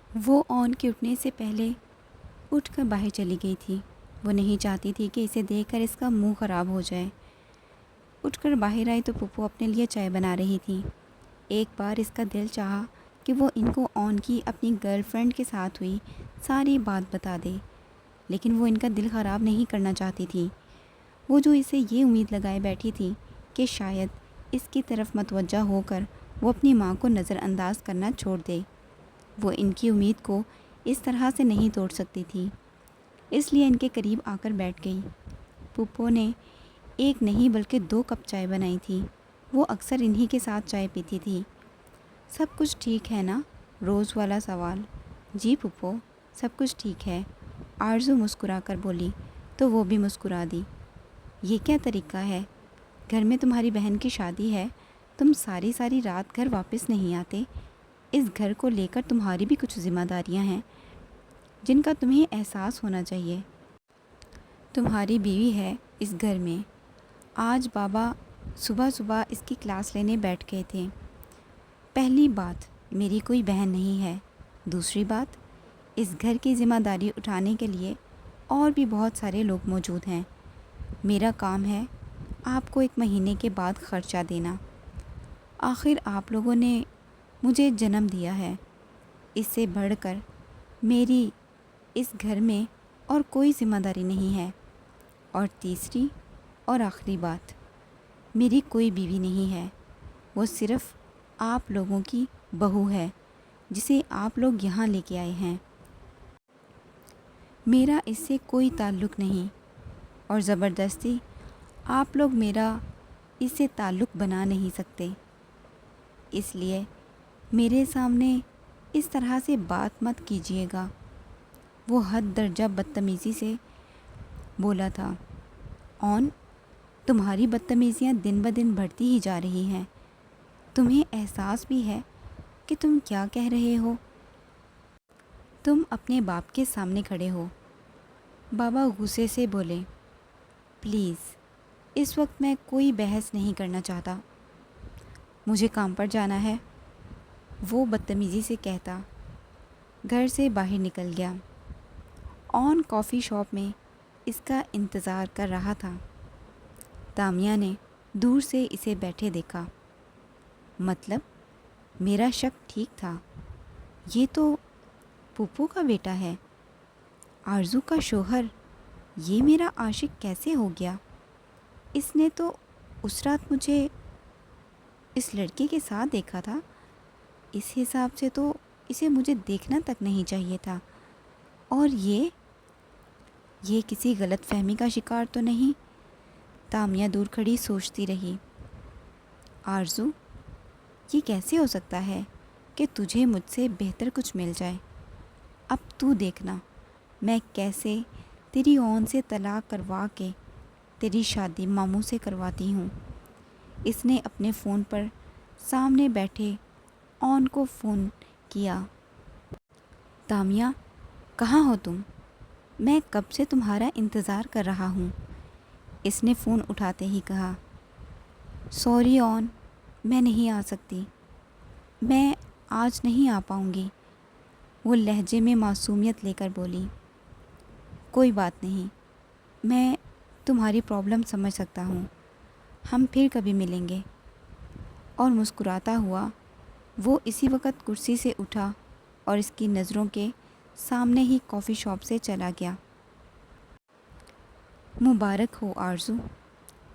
وہ آن کے اٹھنے سے پہلے اٹھ کر باہر چلی گئی تھی۔ وہ نہیں چاہتی تھی کہ اسے دیکھ کر اس کا منہ خراب ہو جائے۔ اٹھ کر باہر آئی تو پپو اپنے لیے چائے بنا رہی تھی۔ ایک بار اس کا دل چاہا کہ وہ ان کو آن کی اپنی گرل فرینڈ کے ساتھ ہوئی ساری بات بتا دے، لیکن وہ ان کا دل خراب نہیں کرنا چاہتی تھی۔ وہ جو اسے یہ امید لگائے بیٹھی تھی کہ شاید اس کی طرف متوجہ ہو کر وہ اپنی ماں کو نظر انداز کرنا چھوڑ دے، وہ ان کی امید کو اس طرح سے نہیں توڑ سکتی تھی، اس لیے ان کے قریب آ کر بیٹھ گئی۔ پپو نے ایک نہیں بلکہ 2 کپ چائے بنائی تھی۔ وہ اکثر انہی کے ساتھ چائے پیتی تھی۔ سب کچھ ٹھیک ہے نا؟ روز والا سوال۔ جی پپو، سب کچھ ٹھیک ہے، آرزو مسکرا کر بولی تو وہ بھی مسکرا دی۔ یہ کیا طریقہ ہے؟ گھر میں تمہاری بہن کی شادی ہے، تم ساری ساری رات گھر واپس نہیں آتے۔ اس گھر کو لے کر تمہاری بھی کچھ ذمہ داریاں ہیں جن کا تمہیں احساس ہونا چاہیے۔ تمہاری بیوی ہے اس گھر میں۔ آج بابا صبح صبح اس کی کلاس لینے بیٹھ گئے تھے۔ پہلی بات، میری کوئی بہن نہیں ہے۔ دوسری بات، اس گھر کی ذمہ داری اٹھانے کے لیے اور بھی بہت سارے لوگ موجود ہیں۔ میرا کام ہے آپ کو 1 مہینے کے بعد خرچہ دینا۔ آخر آپ لوگوں نے مجھے جنم دیا ہے، اس سے بڑھ کر میری اس گھر میں اور کوئی ذمہ داری نہیں ہے۔ اور تیسری اور آخری بات، میری کوئی بیوی نہیں ہے، وہ صرف آپ لوگوں کی بہو ہے جسے آپ لوگ یہاں لے کے آئے ہیں۔ میرا اس سے کوئی تعلق نہیں، اور زبردستی آپ لوگ میرا اس سے تعلق بنا نہیں سکتے، اس لیے میرے سامنے اس طرح سے بات مت کیجیے گا۔ وہ حد درجہ بدتمیزی سے بولا تھا۔ آن، تمہاری بدتمیزیاں دن بدن بڑھتی ہی جا رہی ہیں۔ تمہیں احساس بھی ہے کہ تم کیا کہہ رہے ہو؟ تم اپنے باپ کے سامنے کھڑے ہو۔ بابا غصے سے بولے، پلیز، اس وقت میں کوئی بحث نہیں کرنا چاہتا، مجھے کام پر جانا ہے، وہ بدتمیزی سے کہتا گھر سے باہر نکل گیا۔ آن کافی شاپ میں اس کا انتظار کر رہا تھا۔ دامیہ نے دور سے اسے بیٹھے دیکھا۔ مطلب میرا شک ٹھیک تھا، یہ تو پپو کا بیٹا ہے، آرزو کا شوہر۔ یہ میرا عاشق کیسے ہو گیا؟ اس نے تو اس رات مجھے اس لڑکے کے ساتھ دیکھا تھا، اس حساب سے تو اسے مجھے دیکھنا تک نہیں چاہیے تھا۔ اور یہ کسی غلط فہمی کا شکار تو نہیں؟ دامیہ دور کھڑی سوچتی رہی۔ آرزو، یہ کیسے ہو سکتا ہے کہ تجھے مجھ سے بہتر کچھ مل جائے؟ اب تو دیکھنا میں کیسے تیری آن سے طلاق کروا کے تیری شادی ماموں سے کرواتی ہوں۔ اس نے اپنے فون پر سامنے بیٹھے آن کو فون کیا۔ دامیہ، کہاں ہو تم؟ میں کب سے تمہارا انتظار کر رہا ہوں، اس نے فون اٹھاتے ہی کہا۔ سوری آن، میں نہیں آ سکتی، میں آج نہیں آ پاؤں گی، وہ لہجے میں معصومیت لے کر بولی۔ کوئی بات نہیں، میں تمہاری پرابلم سمجھ سکتا ہوں، ہم پھر کبھی ملیں گے۔ اور مسکراتا ہوا وہ اسی وقت کرسی سے اٹھا اور اس کی نظروں کے سامنے ہی کافی شاپ سے چلا گیا۔ مبارک ہو آرزو،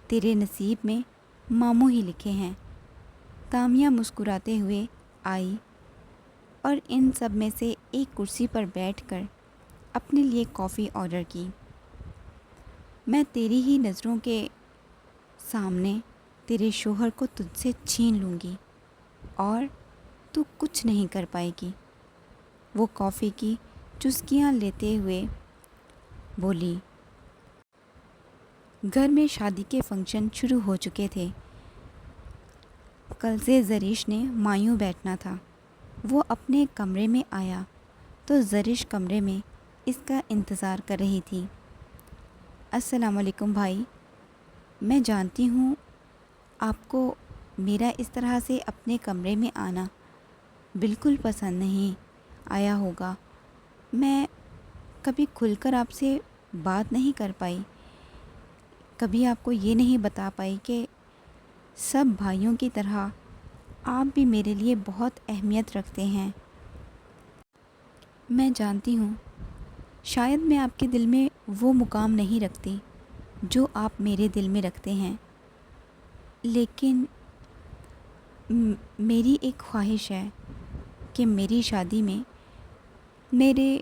تیرے نصیب میں ماموں ہی لکھے ہیں۔ دامیہ مسکراتے ہوئے آئی اور ان سب میں سے ایک کرسی پر بیٹھ کر اپنے لیے کافی آرڈر کی۔ میں تیری ہی نظروں کے سامنے تیرے شوہر کو تجھ سے چھین لوں گی اور تو کچھ نہیں کر پائے گی، وہ کافی کی چسکیاں لیتے ہوئے بولی۔ گھر میں شادی کے فنکشن شروع ہو چکے تھے۔ کل سے زریش نے مایوں بیٹھنا تھا۔ وہ اپنے کمرے میں آیا تو زریش کمرے میں اس کا انتظار کر رہی تھی۔ السلام علیکم بھائی، میں جانتی ہوں آپ کو میرا اس طرح سے اپنے کمرے میں آنا بالکل پسند نہیں، آیا ہوگا۔ میں کبھی کھل کر آپ سے بات نہیں کر پائی، کبھی آپ کو یہ نہیں بتا پائی کہ سب بھائیوں کی طرح آپ بھی میرے لیے بہت اہمیت رکھتے ہیں۔ میں جانتی ہوں شاید میں آپ کے دل میں وہ مقام نہیں رکھتی جو آپ میرے دل میں رکھتے ہیں، لیکن میری ایک خواہش ہے کہ میری شادی میں میرے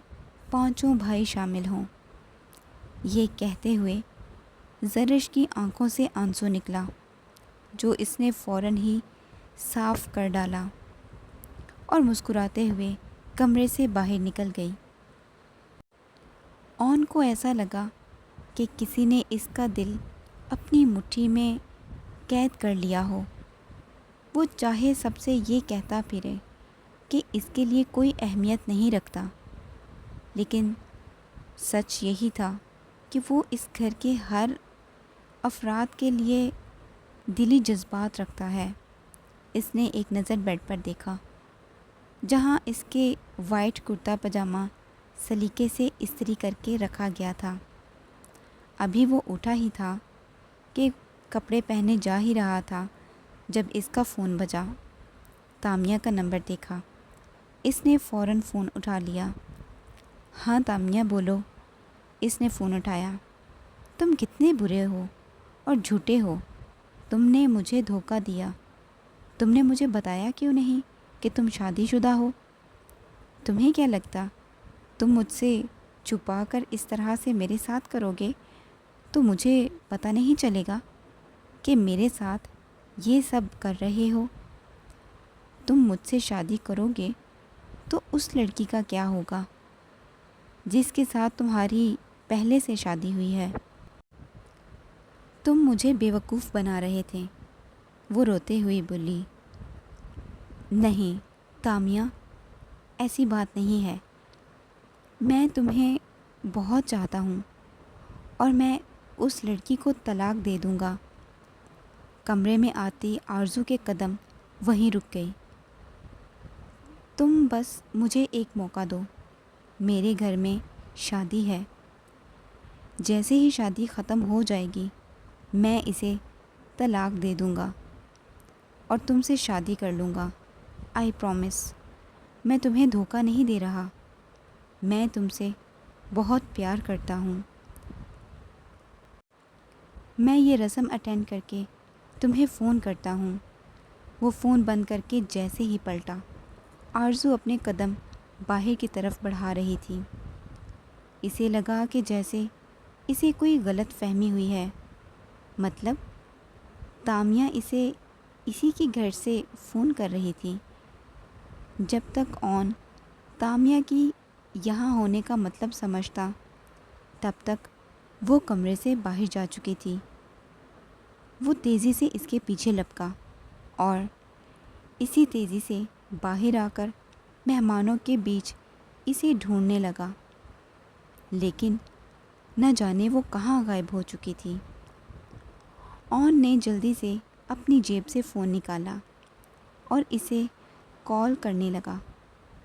5 بھائی شامل ہوں۔ یہ کہتے ہوئے زرش کی آنکھوں سے آنسو نکلا جو اس نے فوراً ہی صاف کر ڈالا اور مسکراتے ہوئے کمرے سے باہر نکل گئی۔ اون کو ایسا لگا کہ کسی نے اس کا دل اپنی مٹھی میں قید کر لیا ہو۔ وہ چاہے سب سے یہ کہتا پھرے کہ اس کے لیے کوئی اہمیت نہیں رکھتا، لیکن سچ یہی تھا کہ وہ اس گھر کے ہر افراد کے لیے دلی جذبات رکھتا ہے۔ اس نے ایک نظر بیڈ پر دیکھا جہاں اس کے وائٹ کرتا پاجامہ سلیقے سے استری کر کے رکھا گیا تھا۔ ابھی وہ اٹھا ہی تھا کہ کپڑے پہنے جا ہی رہا تھا جب اس کا فون بجا۔ تامیہ کا نمبر دیکھا، اس نے فوراً فون اٹھا لیا۔ ہاں تامیہ بولو۔ اس نے فون اٹھایا۔ تم کتنے برے ہو اور جھوٹے ہو، تم نے مجھے دھوکہ دیا، تم نے مجھے بتایا کیوں نہیں کہ تم شادی شدہ ہو؟ تمہیں کیا لگتا تم مجھ سے چھپا کر اس طرح سے میرے ساتھ کرو گے تو مجھے پتہ نہیں چلے گا کہ میرے ساتھ یہ سب کر رہے ہو؟ تم مجھ سے شادی کرو گے تو اس لڑکی کا کیا ہوگا جس کے ساتھ تمہاری پہلے سے شادی ہوئی ہے؟ تم مجھے بیوقوف بنا رہے تھے، وہ روتے ہوئے بولی۔ نہیں تامیہ، ایسی بات نہیں ہے، میں تمہیں بہت چاہتا ہوں اور میں اس لڑکی کو طلاق دے دوں گا۔ کمرے میں آتی آرزو کے قدم وہیں رک گئی۔ تم بس مجھے ایک موقع دو، میرے گھر میں شادی ہے، جیسے ہی شادی ختم ہو جائے گی میں اسے طلاق دے دوں گا اور تم سے شادی کر لوں گا۔ آئی پرومس، میں تمہیں دھوکہ نہیں دے رہا، میں تم سے بہت پیار کرتا ہوں۔ میں یہ رسم اٹینڈ کر کے تمہیں فون کرتا ہوں۔ وہ فون بند کر کے جیسے ہی پلٹا، آرزو اپنے قدم باہر کی طرف بڑھا رہی تھی۔ اسے لگا کہ جیسے اسے کوئی غلط فہمی ہوئی ہے، مطلب تامیہ اسے اسی کے گھر سے فون کر رہی تھی۔ جب تک اون تامیہ کی یہاں ہونے کا مطلب سمجھتا تب تک وہ کمرے سے باہر جا چکی تھی۔ وہ تیزی سے اس کے پیچھے لپکا اور اسی تیزی سے باہر آ کر مہمانوں کے بیچ اسے ڈھونڈنے لگا، لیکن نہ جانے وہ کہاں غائب ہو چکی تھی۔ اون نے جلدی سے اپنی جیب سے فون نکالا اور اسے کال کرنے لگا،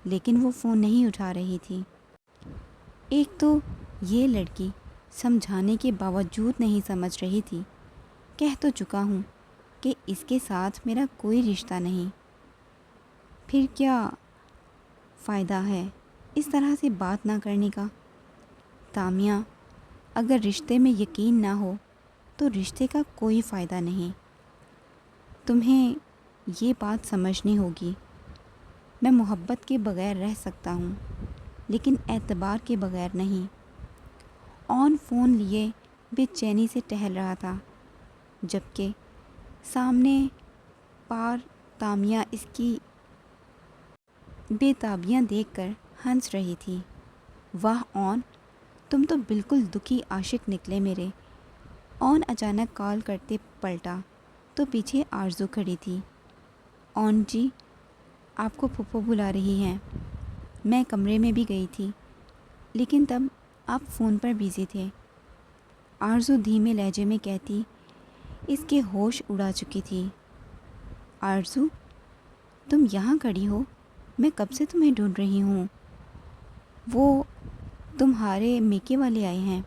لیکن وہ فون نہیں اٹھا رہی تھی۔ ایک تو یہ لڑکی سمجھانے کے باوجود نہیں سمجھ رہی تھی، کہہ تو چکا ہوں کہ اس کے ساتھ میرا کوئی رشتہ نہیں، پھر کیا فائدہ ہے اس طرح سے بات نہ کرنے کا؟ تامیہ، اگر رشتے میں یقین نہ ہو تو رشتے کا کوئی فائدہ نہیں۔ تمہیں یہ بات سمجھنی ہوگی، میں محبت کے بغیر رہ سکتا ہوں لیکن اعتبار کے بغیر نہیں۔ اون فون لیے بے چینی سے ٹہل رہا تھا، جبکہ سامنے پار تامیہ اس کی بے تابیاں دیکھ کر ہنس رہی تھی۔ واہ اون، تم تو بالکل دکھی عاشق نکلے میرے۔ اون اچانک کال کرتے پلٹا تو پیچھے آرزو کھڑی تھی۔ اون جی، آپ کو پھپھو بلا رہی ہیں۔ میں کمرے میں بھی گئی تھی لیکن تب آپ فون پر بیزی تھے، آرزو دھیمے لہجے میں کہتی۔ اس کے ہوش اڑا چکی تھی۔ آرزو، تم یہاں کھڑی ہو، میں کب سے تمہیں ڈھونڈ رہی ہوں۔ وہ تمہارے میکے والے آئے ہیں،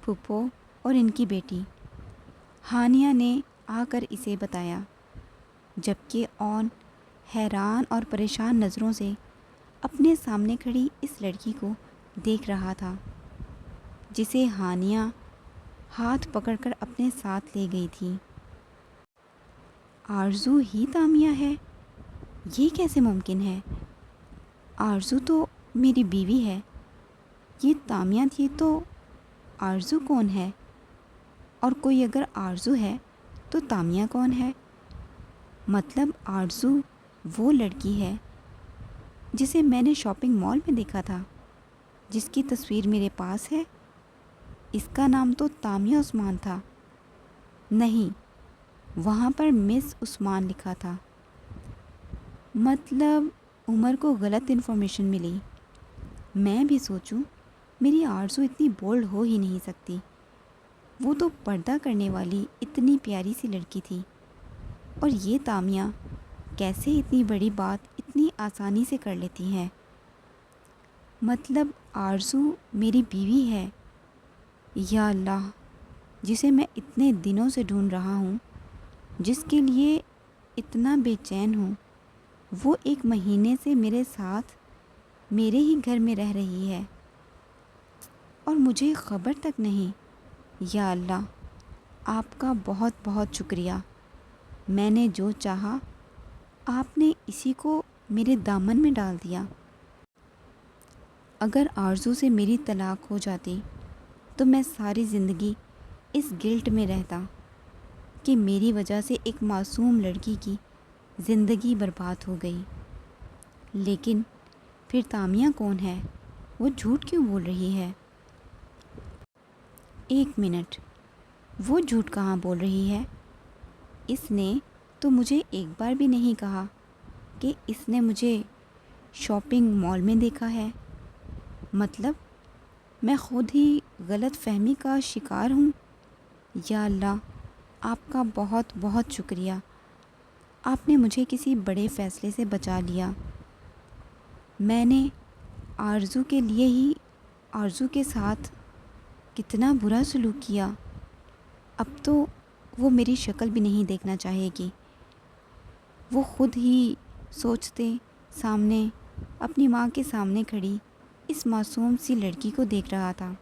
پھپھو اور ان کی بیٹی، ہانیہ نے آ کر اسے بتایا، جبکہ اون حیران اور پریشان نظروں سے اپنے سامنے کھڑی اس لڑکی کو دیکھ رہا تھا جسے ہانیہ ہاتھ پکڑ کر اپنے ساتھ لے گئی تھی۔ آرزو ہی تامیہ ہے؟ یہ کیسے ممکن ہے؟ آرزو تو میری بیوی ہے، یہ تامیہ تھی تو آرزو کون ہے؟ اور کوئی اگر آرزو ہے تو تامیہ کون ہے؟ مطلب آرزو وہ لڑکی ہے جسے میں نے شاپنگ مال میں دیکھا تھا، جس کی تصویر میرے پاس ہے۔ اس کا نام تو تامیہ عثمان تھا۔ نہیں، وہاں پر مس عثمان لکھا تھا۔ مطلب عمر کو غلط انفارمیشن ملی۔ میں بھی سوچوں، میری آرزو اتنی بولڈ ہو ہی نہیں سکتی۔ وہ تو پردہ کرنے والی اتنی پیاری سی لڑکی تھی، اور یہ تامیہ کیسے اتنی بڑی بات اتنی آسانی سے کر لیتی ہے؟ مطلب آرزو میری بیوی ہے؟ یا اللہ، جسے میں اتنے دنوں سے ڈھونڈ رہا ہوں، جس کے لیے اتنا بے چین ہوں، وہ 1 مہینے سے میرے ساتھ میرے ہی گھر میں رہ رہی ہے اور مجھے خبر تک نہیں۔ یا اللہ، آپ کا بہت بہت شکریہ۔ میں نے جو چاہا آپ نے اسی کو میرے دامن میں ڈال دیا۔ اگر آرزو سے میری طلاق ہو جاتی تو میں ساری زندگی اس گلٹ میں رہتا کہ میری وجہ سے ایک معصوم لڑکی کی زندگی برباد ہو گئی۔ لیکن پھر تامیہ کون ہے؟ وہ جھوٹ کیوں بول رہی ہے؟ 1 منٹ، وہ جھوٹ کہاں بول رہی ہے؟ اس نے تو مجھے ایک بار بھی نہیں کہا کہ اس نے مجھے شاپنگ مال میں دیکھا ہے۔ مطلب میں خود ہی غلط فہمی کا شکار ہوں۔ یا اللہ، آپ کا بہت بہت شکریہ۔ آپ نے مجھے کسی بڑے فیصلے سے بچا لیا۔ میں نے آرزو کے لیے ہی آرزو کے ساتھ کتنا برا سلوک کیا۔ اب تو وہ میری شکل بھی نہیں دیکھنا چاہے گی۔ وہ خود ہی سوچتے سامنے اپنی ماں کے سامنے کھڑی اس معصوم سی لڑکی کو دیکھ رہا تھا،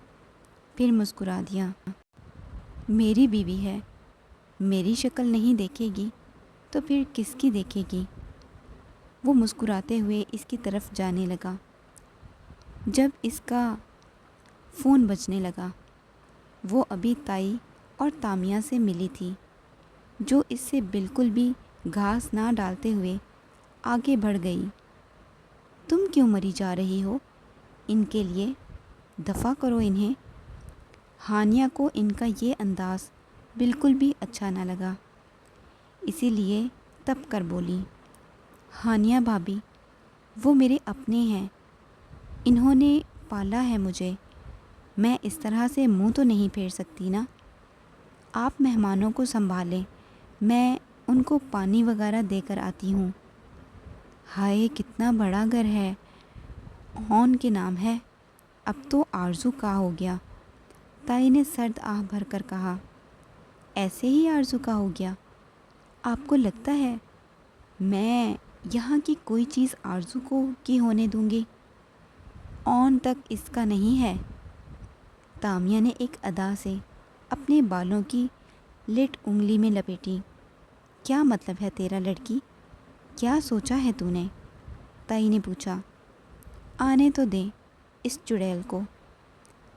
پھر مسکرا دیا۔ میری بیوی ہے، میری شکل نہیں دیکھے گی تو پھر کس کی دیکھے گی؟ وہ مسکراتے ہوئے اس کی طرف جانے لگا جب اس کا فون بجنے لگا۔ وہ ابھی تائی اور تامیہ سے ملی تھی، جو اس سے بالکل بھی گھاس نہ ڈالتے ہوئے آگے بڑھ گئی۔ تم کیوں مری جا رہی ہو؟ ان کے لیے دفع کرو انہیں۔ ہانیہ کو ان کا یہ انداز بالکل بھی اچھا نہ لگا، اسی لیے تپ کر بولی، ہانیہ بھابھی، وہ میرے اپنے ہیں، انہوں نے پالا ہے مجھے، میں اس طرح سے منہ تو نہیں پھیر سکتی نا۔ آپ مہمانوں کو سنبھالیں، میں ان کو پانی وغیرہ دے کر آتی ہوں۔ ہائے، کتنا بڑا گھر ہے۔ اون کے نام ہے، اب تو آرزو کا ہو گیا۔ تائی نے سرد آہ بھر کر کہا، ایسے ہی آرزو کا ہو گیا؟ آپ کو لگتا ہے میں یہاں کی کوئی چیز آرزو کو کی ہونے دوں گی؟ اون تک اس کا نہیں ہے۔ تامیہ نے ایک ادا سے اپنے بالوں کی لٹ انگلی میں لپیٹی۔ کیا مطلب ہے تیرا لڑکی؟ کیا سوچا ہے تو نے؟ تائی نے پوچھا۔ آنے تو دیں اس چڑیل کو،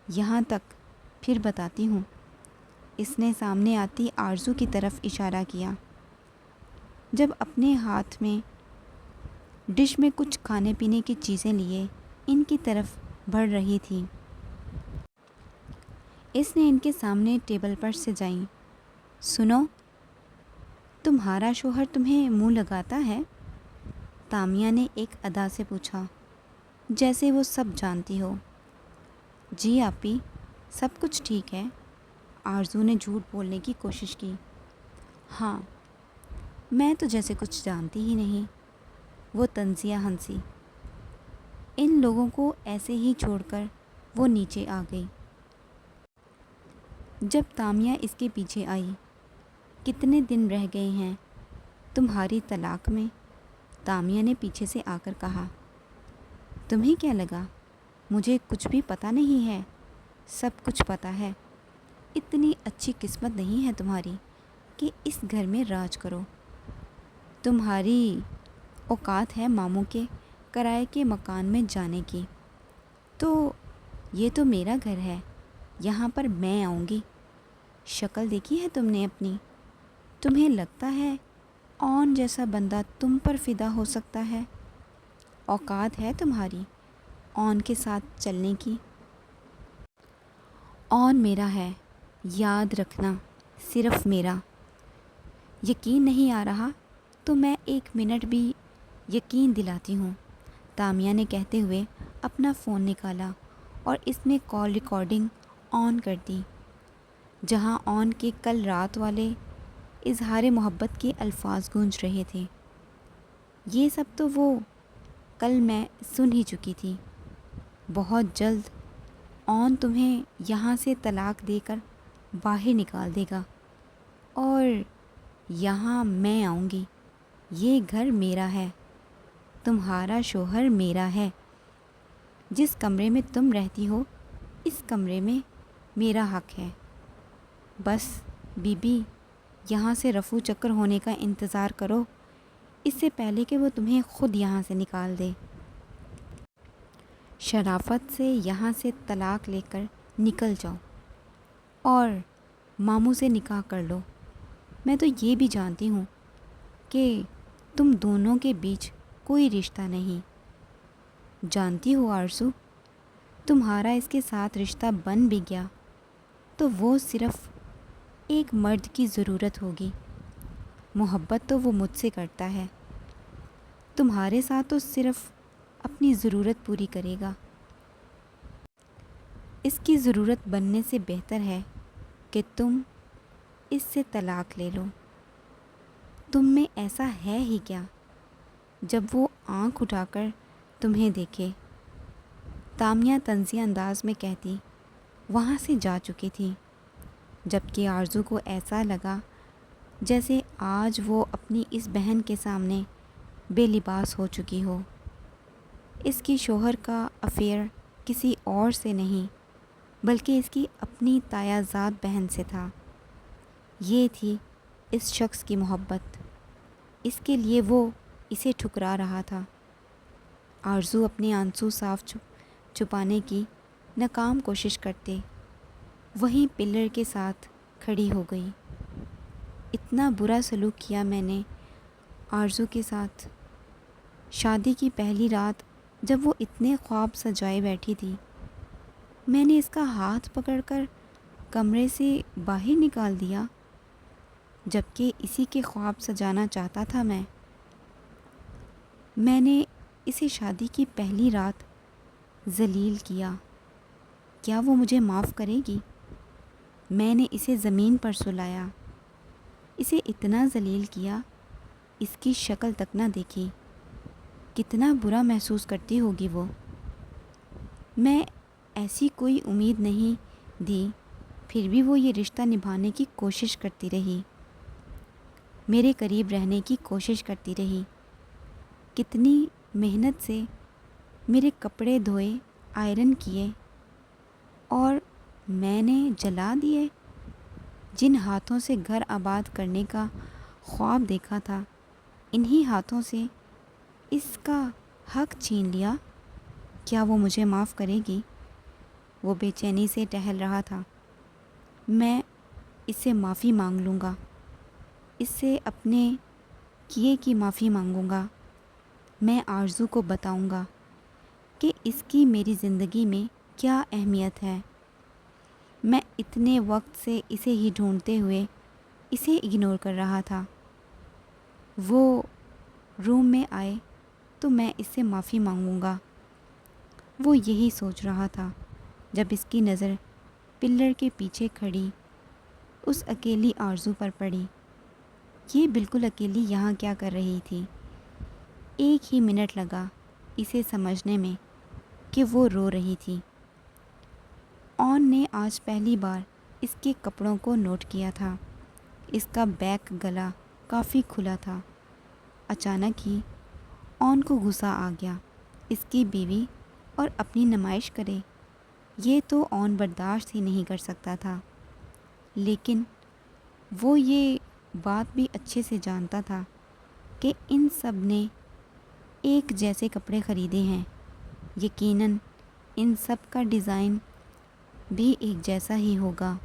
یہاں تک پھر بتاتی ہوں۔ اس نے سامنے آتی آرزو کی طرف اشارہ کیا، جب اپنے ہاتھ میں ڈش میں کچھ کھانے پینے کی چیزیں لیے ان کی طرف بڑھ رہی تھی۔ اس نے ان کے سامنے ٹیبل پر سجائیں۔ سنو، تمہارا شوہر تمہیں منہ لگاتا ہے؟ تامیہ نے ایک ادا سے پوچھا، جیسے وہ سب جانتی ہو۔ جی آپی، سب کچھ ٹھیک ہے۔ آرزو نے جھوٹ بولنے کی کوشش کی۔ ہاں، میں تو جیسے کچھ جانتی ہی نہیں۔ وہ طنزیہ ہنسی۔ ان لوگوں کو ایسے ہی چھوڑ کر وہ نیچے آ گئی۔ جب تامیہ اس کے پیچھے آئی، کتنے دن رہ گئے ہیں تمہاری طلاق میں؟ تامیہ نے پیچھے سے آ کر کہا۔ تمہیں کیا لگا مجھے کچھ بھی پتہ نہیں ہے؟ سب کچھ پتہ ہے۔ اتنی اچھی قسمت نہیں ہے تمہاری کہ اس گھر میں راج کرو۔ تمہاری اوقات ہے ماموں کے کرائے کے مکان میں جانے کی، تو یہ تو میرا گھر ہے، یہاں پر میں آؤں گی۔ شکل دیکھی ہے تم نے اپنی؟ تمہیں لگتا ہے اون جیسا بندہ تم پر فدا ہو سکتا ہے؟ اوقات ہے تمہاری اون کے ساتھ چلنے کی؟ اون میرا ہے، یاد رکھنا، صرف میرا۔ یقین نہیں آ رہا تو میں 1 منٹ بھی یقین دلاتی ہوں، تامیہ نے کہتے ہوئے اپنا فون نکالا اور اس میں کال ریکارڈنگ آن کر دی، جہاں اون کے کل رات والے اظہار محبت کے الفاظ گونج رہے تھے۔ یہ سب تو وہ کل میں سن ہی چکی تھی۔ بہت جلد اون تمہیں یہاں سے طلاق دے کر باہر نکال دے گا اور یہاں میں آؤں گی۔ یہ گھر میرا ہے، تمہارا شوہر میرا ہے۔ جس کمرے میں تم رہتی ہو اس کمرے میں میرا حق ہے۔ بس بی بی یہاں سے رفو چکر ہونے کا انتظار کرو، اس سے پہلے کہ وہ تمہیں خود یہاں سے نکال دے۔ شرافت سے یہاں سے طلاق لے کر نکل جاؤ اور ماموں سے نکاح کر لو۔ میں تو یہ بھی جانتی ہوں کہ تم دونوں کے بیچ کوئی رشتہ نہیں۔ جانتی ہو آرزو، تمہارا اس کے ساتھ رشتہ بن بھی گیا تو وہ صرف ایک مرد کی ضرورت ہوگی۔ محبت تو وہ مجھ سے کرتا ہے، تمہارے ساتھ تو صرف اپنی ضرورت پوری کرے گا۔ اس کی ضرورت بننے سے بہتر ہے کہ تم اس سے طلاق لے لو۔ تم میں ایسا ہے ہی کیا جب وہ آنکھ اٹھا کر تمہیں دیکھے؟ تامیہ طنزیہ انداز میں کہتی وہاں سے جا چکی تھی، جبکہ آرزو کو ایسا لگا جیسے آج وہ اپنی اس بہن کے سامنے بے لباس ہو چکی ہو۔ اس کی شوہر کا افیئر کسی اور سے نہیں بلکہ اس کی اپنی تایا زاد بہن سے تھا۔ یہ تھی اس شخص کی محبت، اس کے لیے وہ اسے ٹھکرا رہا تھا۔ آرزو اپنے آنسو صاف چھپانے کی ناکام کوشش کرتے وہیں پلر کے ساتھ کھڑی ہو گئی۔ اتنا برا سلوک کیا میں نے آرزو کے ساتھ۔ شادی کی پہلی رات جب وہ اتنے خواب سجائے بیٹھی تھی، میں نے اس کا ہاتھ پکڑ کر کمرے سے باہر نکال دیا، جبکہ اسی کے خواب سجانا چاہتا تھا میں نے اسے شادی کی پہلی رات ذلیل کیا۔ کیا وہ مجھے معاف کرے گی؟ میں نے اسے زمین پر سلایا، اسے اتنا ذلیل کیا، اس کی شکل تک نہ دیکھی۔ کتنا برا محسوس کرتی ہوگی وہ۔ میں ایسی کوئی امید نہیں دی، پھر بھی وہ یہ رشتہ نبھانے کی کوشش کرتی رہی، میرے قریب رہنے کی کوشش کرتی رہی۔ کتنی محنت سے میرے کپڑے دھوئے، آئرن کیے اور میں نے جلا دیے۔ جن ہاتھوں سے گھر آباد کرنے کا خواب دیکھا تھا، انہی ہاتھوں سے اس کا حق چھین لیا۔ کیا وہ مجھے معاف کرے گی؟ وہ بے چینی سے ٹہل رہا تھا۔ میں اس سے معافی مانگ لوں گا، اس سے اپنے کیے کی معافی مانگوں گا۔ میں آرزو کو بتاؤں گا کہ اس کی میری زندگی میں کیا اہمیت ہے۔ میں اتنے وقت سے اسے ہی ڈھونڈتے ہوئے اسے اگنور کر رہا تھا۔ وہ روم میں آئے تو میں اس سے معافی مانگوں گا۔ وہ یہی سوچ رہا تھا جب اس کی نظر پلر کے پیچھے کھڑی اس اکیلی آرزو پر پڑی۔ یہ بالکل اکیلی یہاں کیا کر رہی تھی؟ 1 ہی منٹ لگا اسے سمجھنے میں کہ وہ رو رہی تھی۔ اون نے آج پہلی بار اس کے کپڑوں کو نوٹ کیا تھا۔ اس کا بیک گلا کافی کھلا تھا۔ اچانک ہی اون کو غصہ آ گیا۔ اس کی بیوی اور اپنی نمائش کرے، یہ تو اون برداشت ہی نہیں کر سکتا تھا۔ لیکن وہ یہ بات بھی اچھے سے جانتا تھا کہ ان سب نے ایک جیسے کپڑے خریدے ہیں، یقیناً ان سب کا ڈیزائن بھی ایک جیسا ہی ہوگا۔